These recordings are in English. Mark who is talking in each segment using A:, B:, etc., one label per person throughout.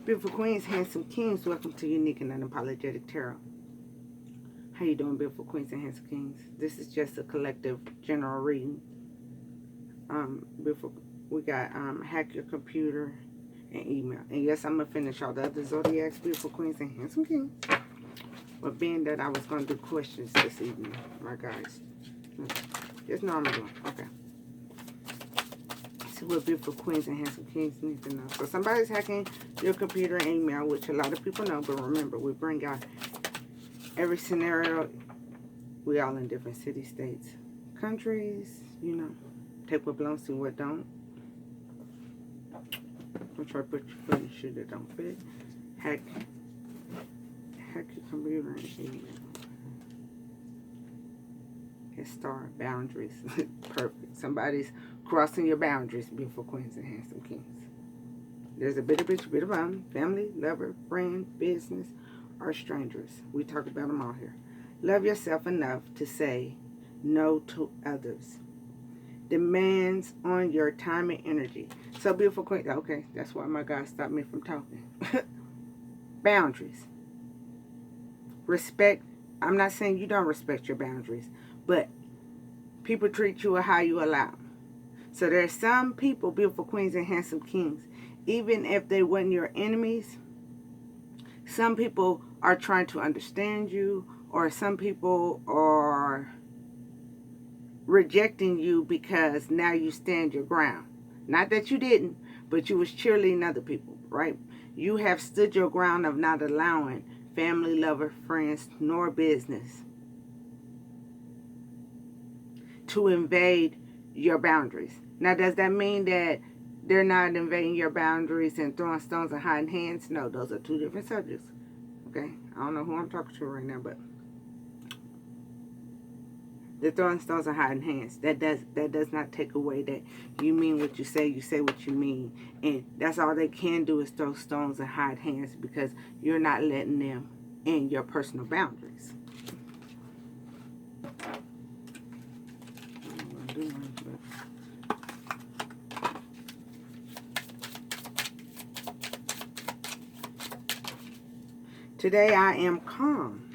A: Beautiful queens, handsome kings, welcome to Unique and Unapologetic Tarot. How you doing, beautiful queens and handsome kings? This is just a collective general reading. Beautiful, we got hack your computer and email. And yes, I'm gonna finish all the other zodiacs, beautiful queens and handsome kings. But being that I was gonna do questions this evening, my guys, just know I'm doing okay. What beautiful queens and handsome kings need to know. So somebody's hacking your computer and email, which a lot of people know, but remember, we bring out every scenario. We all in different cities, states, countries, you know. Take what belongs to what don't. Don't try to put your foot in shit that don't fit. Hack your computer and email. Start boundaries. Perfect. Somebody's crossing your boundaries, beautiful queens and handsome kings. There's a bit of bitch, bit of family, lover, friend, business, or strangers. We talk about them all here. Love yourself enough to say no to others. Demands on your time and energy. So beautiful queen. Okay, that's why my God stopped me from talking. Boundaries. Respect. I'm not saying you don't respect your boundaries, but people treat you how you allow. So there's some people, beautiful queens and handsome kings, even if they weren't your enemies, some people are trying to understand you, or some people are rejecting you because now you stand your ground. Not that you didn't, but you was cheerleading other people, right? You have stood your ground of not allowing family, lover, friends, nor business to invade your boundaries. Now, does that mean that they're not invading your boundaries and throwing stones and hiding hands? No, those are two different subjects. Okay? I don't know who I'm talking to right now, but they're throwing stones and hiding hands. That does not take away that you mean what you say what you mean. And that's all they can do is throw stones and hide hands because you're not letting them in your personal boundaries. Today I am calm.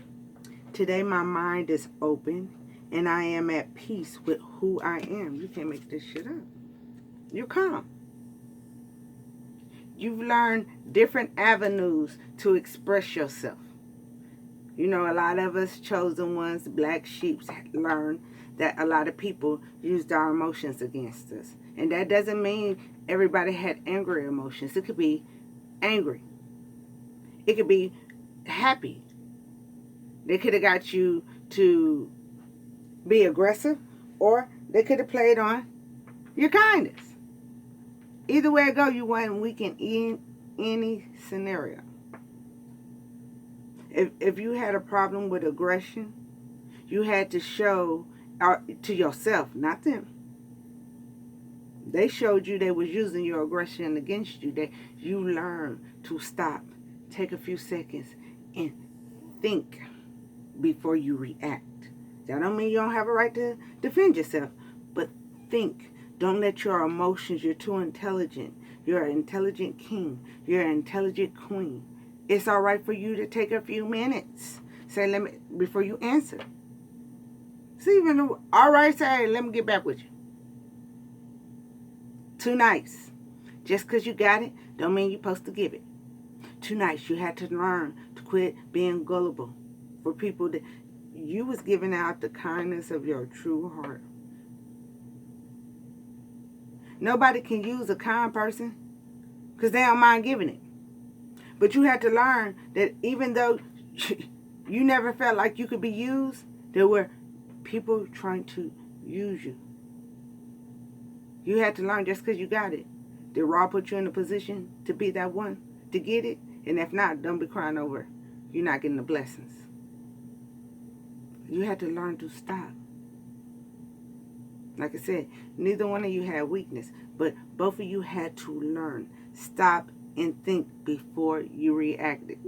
A: Today my mind is open and I am at peace with who I am. You can't make this shit up. You're calm. You've learned different avenues to express yourself. You know, a lot of us chosen ones, black sheep, learn that a lot of people used our emotions against us. And that doesn't mean everybody had angry emotions. It could be angry. It could be happy. They could have got you to be aggressive, or they could have played on your kindness. Either way it go, you wasn't weak in any scenario. If you had a problem with aggression, you had to show to yourself, not them. They showed you they was using your aggression against you. That you learned to stop, take a few seconds, and think before you react. That don't mean you don't have a right to defend yourself, but think. Don't let your emotions, you're too intelligent. You're an intelligent king. You're an intelligent queen. It's all right for you to take a few minutes. Say, before you answer. See, even all right, say, let me get back with you. Too nice. Just because you got it, don't mean you're supposed to give it. Too nice. You had to learn to quit being gullible for people that you was giving out the kindness of your true heart. Nobody can use a kind person because they don't mind giving it. But you had to learn that even though you never felt like you could be used, there were people trying to use you. You had to learn just because you got it. Did Raw put you in a position to be that one, to get it? And if not, don't be crying over you're not getting the blessings. You had to learn to stop. Like I said, neither one of you had weakness, but both of you had to learn. Stop and think before you reacted.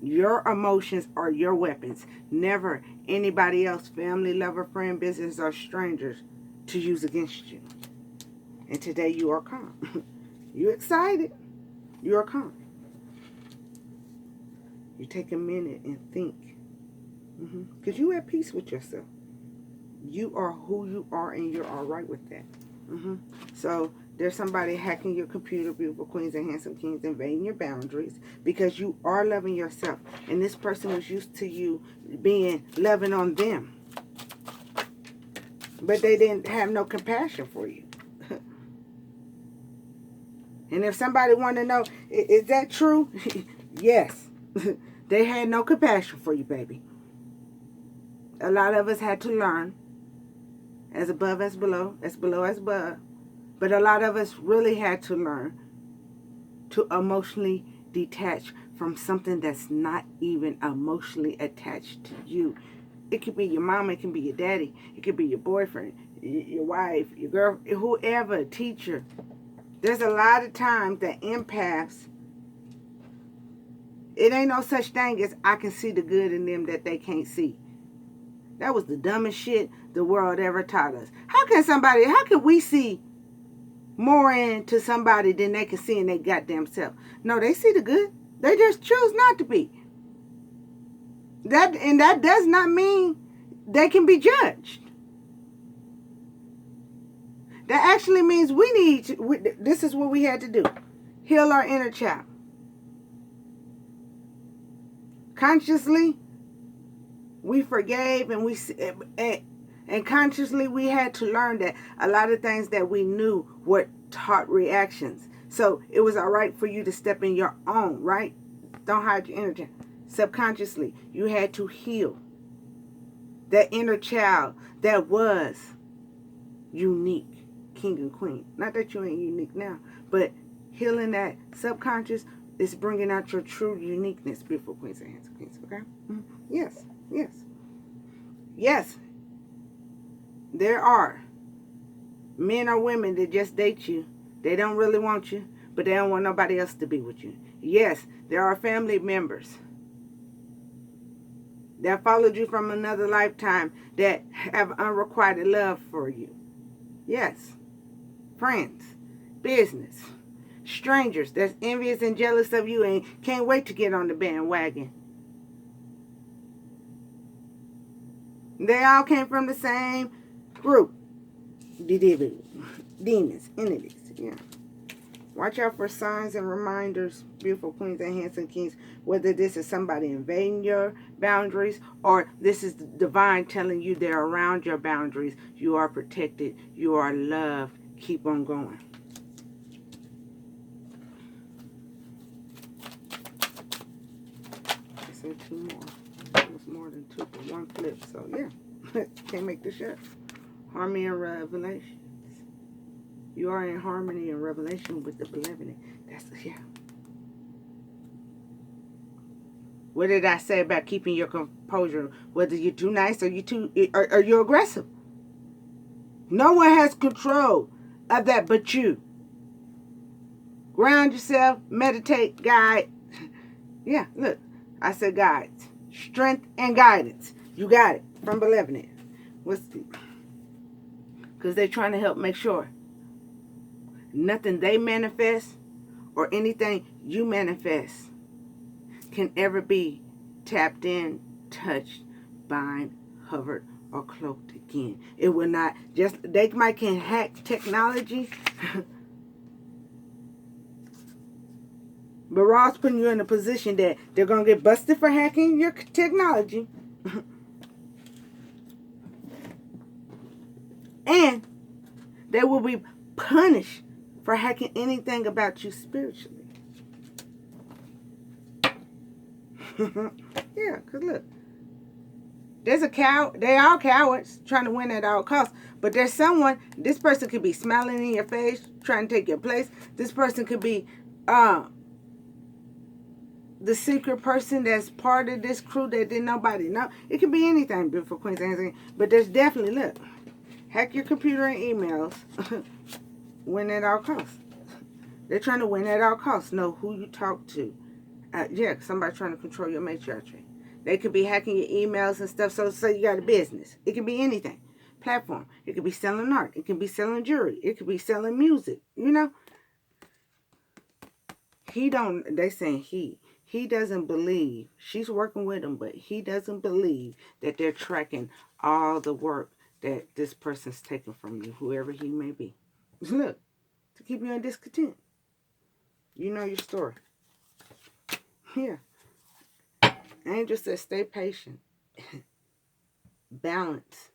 A: Your emotions are your weapons. Never anybody else, family, lover, friend, business, or strangers to use against you. And today you are calm. You excited. You're calm. You take a minute and think. Because you're at peace with yourself. You are who you are, and you're all right with that. So there's somebody hacking your computer, beautiful queens and handsome kings, invading your boundaries because you are loving yourself. And this person was used to you being loving on them. But they didn't have no compassion for you. And if somebody want to know, is that true? Yes. They had no compassion for you, baby. A lot of us had to learn. As above, as below, as above. But a lot of us really had to learn to emotionally detach from something that's not even emotionally attached to you. It could be your mama, it can be your daddy, it could be your boyfriend, your wife, your girl, whoever, teacher. There's a lot of times that empaths, it ain't no such thing as I can see the good in them that they can't see. That was the dumbest shit the world ever taught us. How can we see more into somebody than they can see in their goddamn self? No, they see the good. They just choose not to be. That does not mean they can be judged. That actually means this is what we had to do. Heal our inner child. Consciously, we forgave and consciously we had to learn that a lot of things that we knew were taught reactions. So it was all right for you to step in your own, right? Don't hide your energy. Subconsciously, you had to heal that inner child that was unique, king and queen. Not that you ain't unique now, but healing that subconscious is bringing out your true uniqueness, beautiful queens and handsome queens, okay? Yes, yes. Yes, there are men or women that just date you. They don't really want you, but they don't want nobody else to be with you. Yes, there are family members that followed you from another lifetime that have unrequited love for you. Yes, friends, business, strangers that's envious and jealous of you and can't wait to get on the bandwagon. They all came from the same group. Demons, entities, yeah. Watch out for signs and reminders, beautiful queens and handsome kings, whether this is somebody invading your boundaries or this is the divine telling you they're around your boundaries. You are protected. You are loved. Keep on going. I said two more. It was more than two, but one flip. So, yeah. Can't make this up. Harmony and revelation. You are in harmony and revelation with the benevolent. That's, yeah. What did I say about keeping your composure? Whether you're too nice or you're aggressive. No one has control of that but you. Ground yourself, meditate, guide. Yeah, look. I said guides. Strength and guidance. You got it. From benevolent. Because they're trying to help make sure nothing they manifest or anything you manifest can ever be tapped in, touched, bind, hovered, or cloaked again. It will not. Just they might can hack technology, but Raw's putting you in a position that they're gonna get busted for hacking your technology, and they will be punished for hacking anything about you spiritually. Yeah, because look, there's a cow. They all cowards trying to win at all costs. But there's someone, this person could be smiling in your face, trying to take your place. This person could be the secret person that's part of this crew that didn't nobody know. It could be anything, beautiful queens. But there's definitely, look, hack your computer and emails. Win at all costs. They're trying to win at all costs. Know who you talk to. Yeah, somebody trying to control your matriarchy. They could be hacking your emails and stuff. So say you got a business. It could be anything. Platform. It could be selling art. It could be selling jewelry. It could be selling music. You know? they saying he doesn't believe, she's working with him, but he doesn't believe that they're tracking all the work that this person's taking from you, whoever he may be. Look, to keep you in discontent. You know your story. Here. Angel says, stay patient. Balance.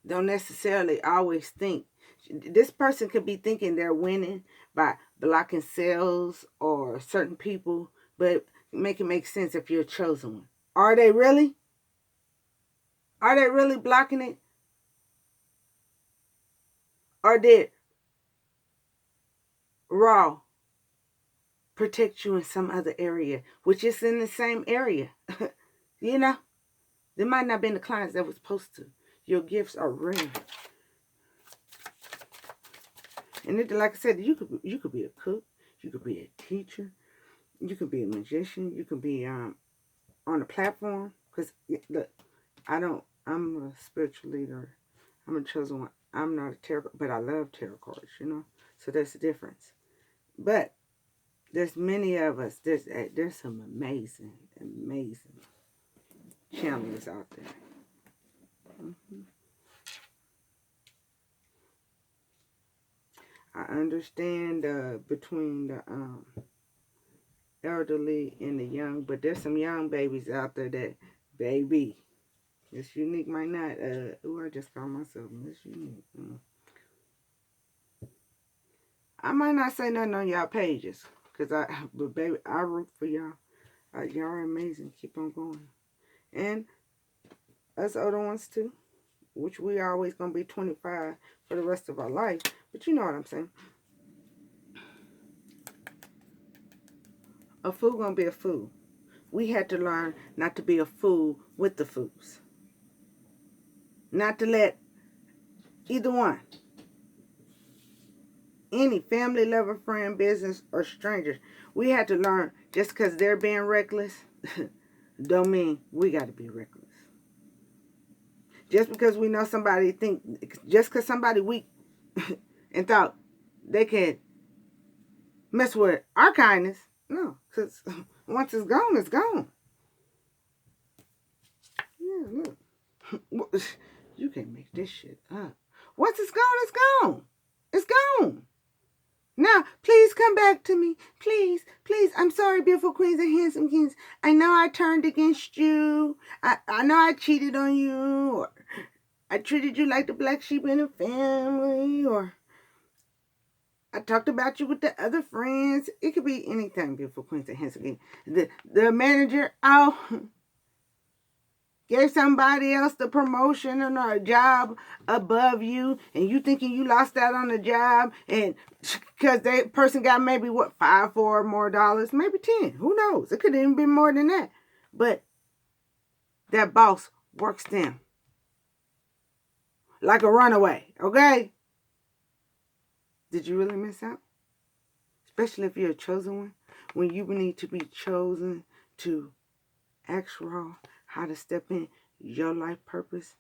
A: Don't necessarily always think. This person could be thinking they're winning by blocking sales or certain people, but make it make sense if you're a chosen one. Are they really? Are they really blocking it? Or did Raw protect you in some other area, which is in the same area? You know? There might not have been the clients that was supposed to. Your gifts are rare. And it, like I said, you could be a cook, you could be a teacher, you could be a magician, you could be on a platform. Because look, I'm a spiritual leader. I'm a chosen one. I'm not a tarot, but I love tarot cards, you know. So there's a difference. But there's many of us. There's some amazing channels out there. I understand between the elderly and the young, but there's some young babies out there that, baby, Miss Unique might not, I just call myself Miss Unique. I might not say nothing on y'all pages, but baby, I root for y'all. Y'all are amazing. Keep on going. And us older ones too, which we are always going to be 25 for the rest of our life. But you know what I'm saying. A fool going to be a fool. We had to learn not to be a fool with the fools. Not to let either one, any family, lover, friend, business, or strangers, we had to learn just because they're being reckless don't mean we got to be reckless. Just because we know somebody just because somebody weak and thought they could mess with our kindness, no, because once it's gone, it's gone. Yeah, look. You can't make this shit up. Once it's gone, it's gone. It's gone. Now, please come back to me. Please, please. I'm sorry, beautiful queens and handsome kings. I know I turned against you. I know I cheated on you. Or I treated you like the black sheep in the family. Or I talked about you with the other friends. It could be anything, beautiful queens and handsome kings. The manager, gave somebody else the promotion or a job above you, and you thinking you lost out on the job, and because that person got maybe what, $5 more dollars, maybe 10, who knows? It could even be more than that. But that boss works them like a runaway, okay? Did you really miss out? Especially if you're a chosen one, when you need to be chosen to ask raw how to step in your life purpose.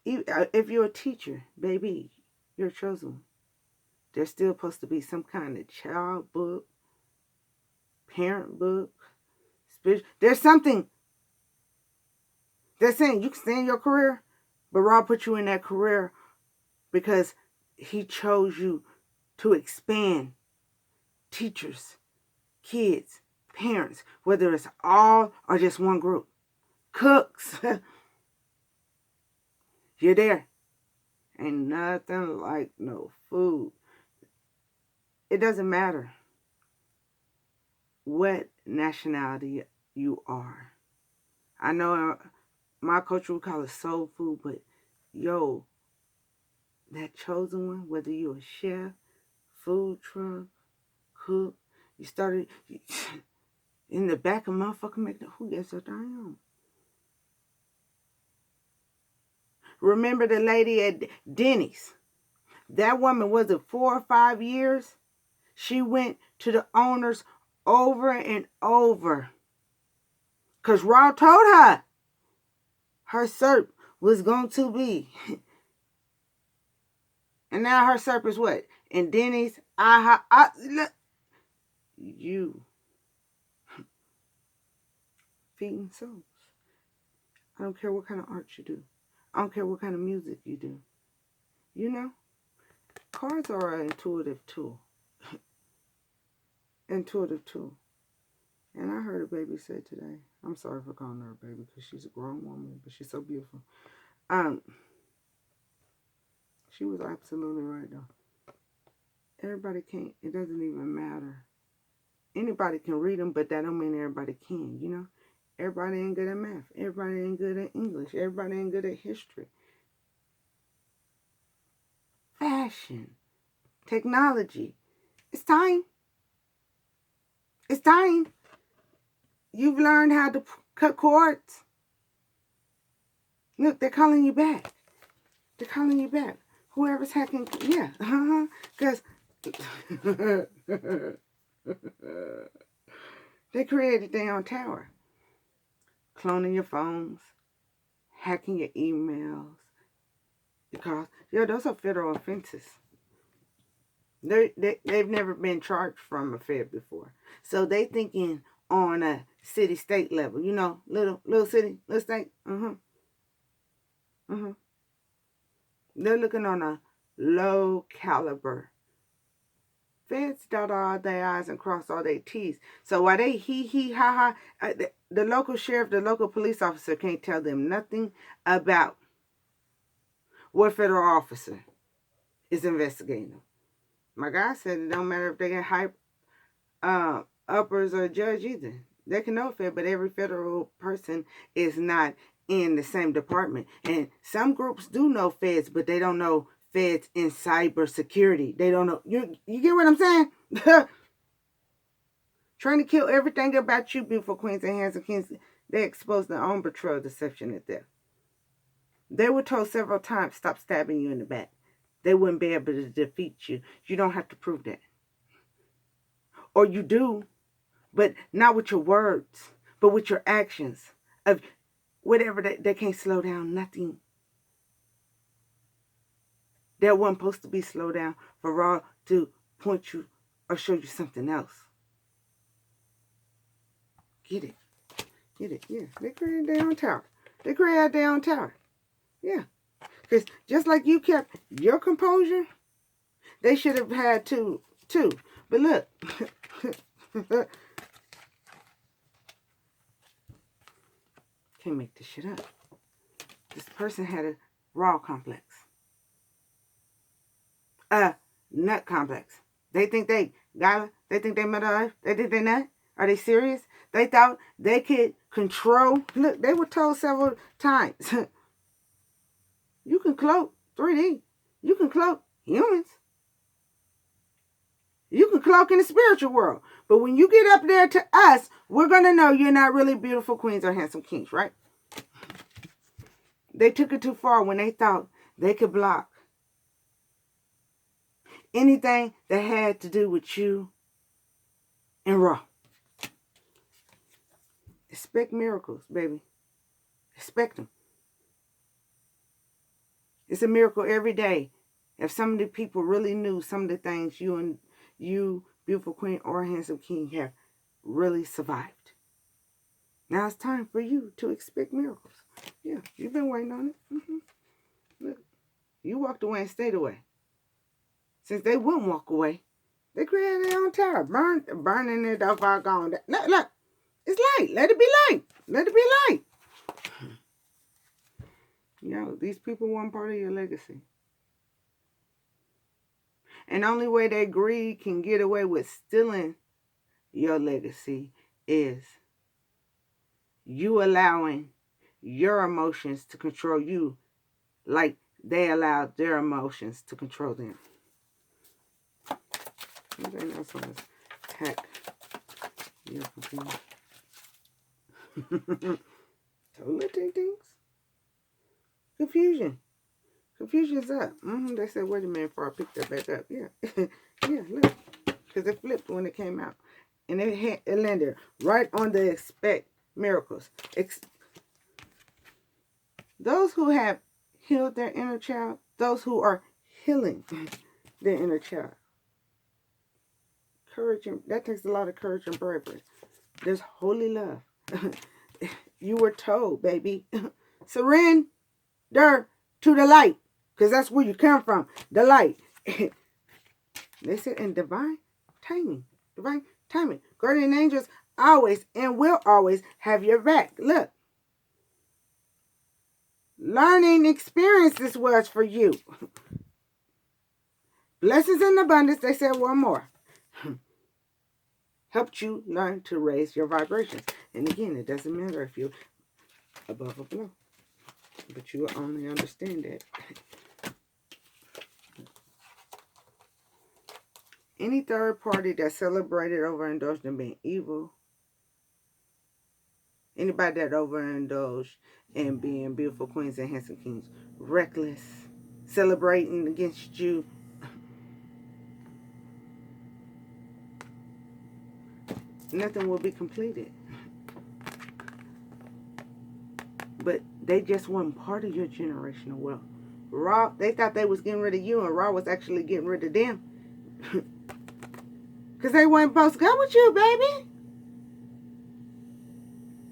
A: If you're a teacher, baby, you're a chosen one. There's still supposed to be some kind of child book, parent book, spiritual. There's something that's saying you can stay in your career, but Rob put you in that career because he chose you to expand teachers, kids, parents, whether it's all or just one group. Cooks. You're there. Ain't nothing like no food. It doesn't matter what nationality you are. I know my culture would call it soul food, but yo, that chosen one, whether you're a chef, food truck, cook, you started in the back of motherfucker making, who gets a damn? Remember the lady at Denny's? That woman, was it 4 or 5 years? She went to the owners over and over. Because Raw told her SERP was going to be. And now her SERP is what? and Denny's, look, you feeding souls. I don't care what kind of art you do. I don't care what kind of music you do. You know, cards are an intuitive tool. Intuitive tool. And I heard a baby say today, I'm sorry for calling her a baby because she's a grown woman, but she's so beautiful. She was absolutely right though. Everybody can't, it doesn't even matter. Anybody can read them, but that don't mean everybody can, you know. Everybody ain't good at math. Everybody ain't good at English. Everybody ain't good at history. Fashion. Technology. It's time. It's time. You've learned how to cut cords. Look, they're calling you back. They're calling you back. Whoever's hacking, yeah, because they created their own tower. Cloning your phones, hacking your emails. Because, those are federal offenses. They've never been charged from a Fed before. So they thinking on a city-state level, you know, little city, little state. They're looking on a low caliber. Feds dot all their I's and cross all their T's. So while they ha, the local sheriff, the local police officer can't tell them nothing about what federal officer is investigating them. My guy said it don't matter if they get high uppers or judge either. They can know Fed, but every federal person is not in the same department. And some groups do know Feds, but they don't know Feds in cybersecurity. They don't know. You get what I'm saying? Trying to kill everything about you, beautiful queens and handsome kings. They expose their own betrayal, deception, and theft. They were told several times, stop stabbing you in the back. They wouldn't be able to defeat you. You don't have to prove that. Or you do, but not with your words, but with your actions. Of whatever, they can't slow down nothing. That wasn't supposed to be slowed down for Raw to point you or show you something else. Get it. Get it. Yeah. They created their own tower. They created their own tower. Yeah. Because just like you kept your composure, they should have had to too. But look. Can't make this shit up. This person had a raw complex. A nut complex. They think they got it. They think they Mother Earth. They think they nut. Are they serious? They thought they could control. Look, they were told several times. You can cloak 3D. You can cloak humans. You can cloak in the spiritual world. But when you get up there to us, we're going to know you're not really beautiful queens or handsome kings, right? They took it too far when they thought they could block anything that had to do with you and Raw. Expect miracles, baby. Expect them. It's a miracle every day. If some of the people really knew some of the things you, beautiful queen or handsome king, have really survived. Now it's time for you to expect miracles. Yeah, you've been waiting on it. Look, you walked away and stayed away. Since they wouldn't walk away, they created their own tower. Burning it off our gone. Look, it's light. Let it be light. Let it be light. These people weren't part of your legacy. And the only way that greed can get away with stealing your legacy is you allowing your emotions to control you like they allowed their emotions to control them. Anything else on this hack? Totally take things. Confusion. Confusion's up. They said, wait a minute before I pick that back up. Yeah. Yeah, look. Because it flipped when it came out. And it landed right on the expect miracles. Those who have healed their inner child, those who are healing their inner child, Courage, and that takes a lot of courage and bravery. There's holy love. You were told, baby, surrender to the light, because that's where you come from, the light. They said in divine timing, guardian angels always and will always have your back. Look, learning experiences was for you. Blessings in abundance, they said one more. Helped you learn to raise your vibrations. And again, it doesn't matter if you're above or below, but you will only understand that. Any third party that celebrated, overindulged in being evil, anybody that overindulged in being beautiful queens and handsome kings, reckless, celebrating against you, nothing will be completed. But they just weren't part of your generational wealth. Raw, they thought they was getting rid of you, and Raw was actually getting rid of them. Because they weren't supposed to go with you, baby.